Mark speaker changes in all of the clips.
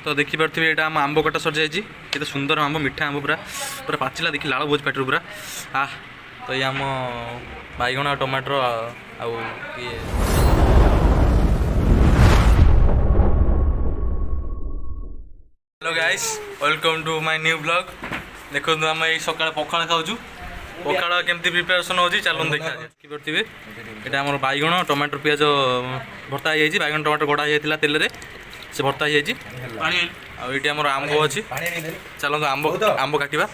Speaker 1: तो देखिपे ये आम आंब कटा सर जाइए केते सुंदर आंब मीठा आंब पूरा पूरा पाचिला देखी लाल बोझ पाटर पूरा तो ये आम बैगण टमाटर ये hello guys welcome to my new blog. देखो आम ये सकाळ पखाळ खाऊँ पखाळ केमती प्रिपेरेसन होची चलो देखा देखिपे ये आम बैगण टमाटर पियाज भर्ता हो बैगण टमाटर गड़ा हो तेल से भर्ता हो ये आम आंब अच्छी चलो आंब आंब काटा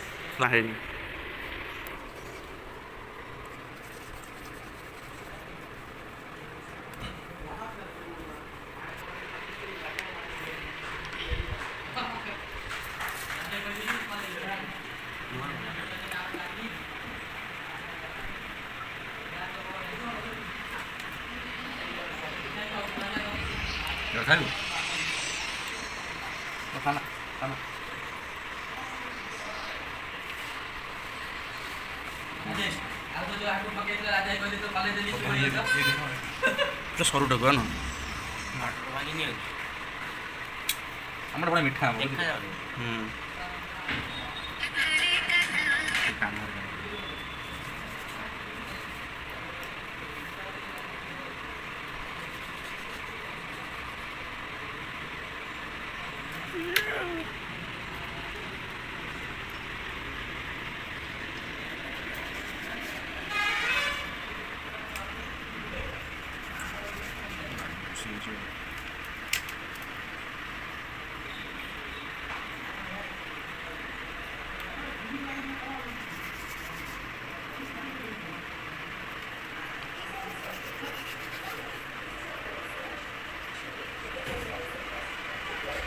Speaker 1: खाना खाना तो सरू टाक ना आम बड़ा मीठा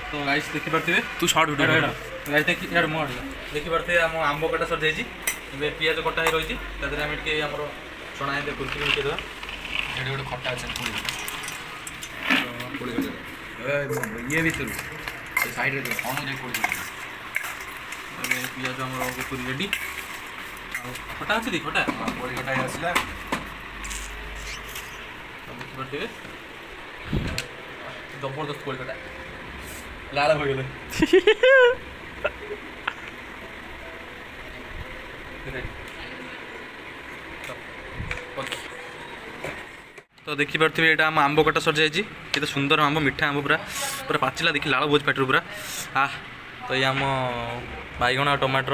Speaker 1: तो गाइस देखि पारथिबे तू शॉर्ट वीडियो गाइस देखि यार मोर देखि पारथिबे हम आंब कटा सर जाइछि बे पियाज कटा हे रहिछि तदरे हम के हमर चणा हे कुरकुरी के देबा एडी गोटे खट्टा अछि पुली ये भीतर से साइड रे ऑन जे कोइ अबे पियाज हमर कुरकुरी रेडी खट्टा अछि दि खट्टा कोइ खट्टा हे आसिला देखि पारथिबे जबरदस्त कोइ खट्टा लाल हो गए तो देखि पारथिबे ये आम आंब कटा सर जाइए केते सुंदर आंब मीठा आंब पूरा पूरा पाचिला देखी लाल बोझ पाटर पूरा तो ये आम बैगण टमाटर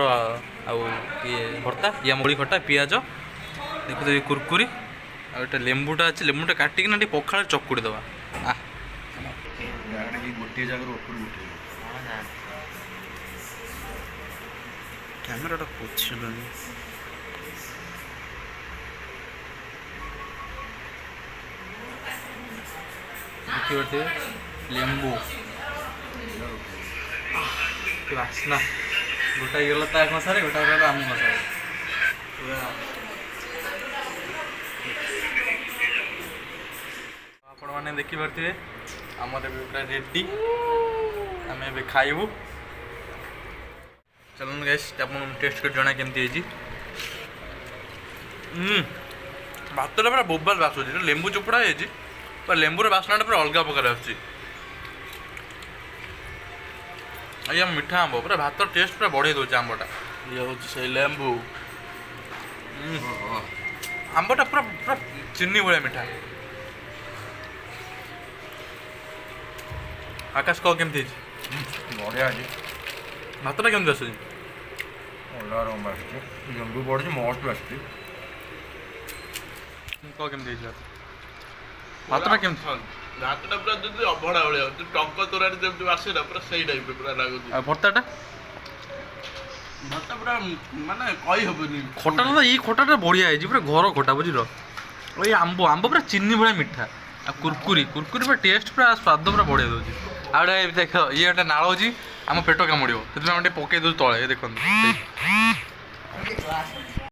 Speaker 1: ये भर्ता ये मुड़ी खटा पियाज देखो कुरकुरी आटे लेंबूटा अच्छे लेंबूटा काटिक ना पखाड़ चकुड़ी दवा गोटे जगह ऊपर उठे कैमराटा पोछलनी देखिए लेंबू बासना गोटा गला ता मसारे गोटा गला आम मसारे आपण मैंने देखी पारे आमर पूरा रेडी आम ए खाइबू चलो गैस अपन टेस्ट कर जना केमती भात पूरा बोबाल बासुची लेंबू चोपड़ा है लेंबूर बासना पूरा अलग प्रकार आम मीठा आंब पूरा भात टेस्ट पूरा बढ़े दूसरे आंबटा ये हूँ से लेंबू आंबटा पूरा पूरा चीनी भाया मीठा आकाश कह केमती
Speaker 2: बढ़िया
Speaker 1: भातटा केमती आस
Speaker 2: लेंबू पड़े मस्त आस
Speaker 1: कह केमती भातटा केमती
Speaker 2: भातटा पूरा जब अभड़ा भाया टंक तोरानी जब आसे ना पूरा सही टाइप पूरा लगुच
Speaker 1: भर्ताटा
Speaker 2: भात पूरा माने कही हेनी
Speaker 1: खटा ना ये खटाटा बढ़िया है पूरा घर खटा बुझल ये आंब आंब पूरा चीनी भाया मीठा कुरकुरी कुरकुरी पूरा टेस्ट पूरा स्वाद पूरा बढ़िया दूसरी आड़े देख ये गोटे नाल हो आम पेट कामुड़ से पकई दे तले देखो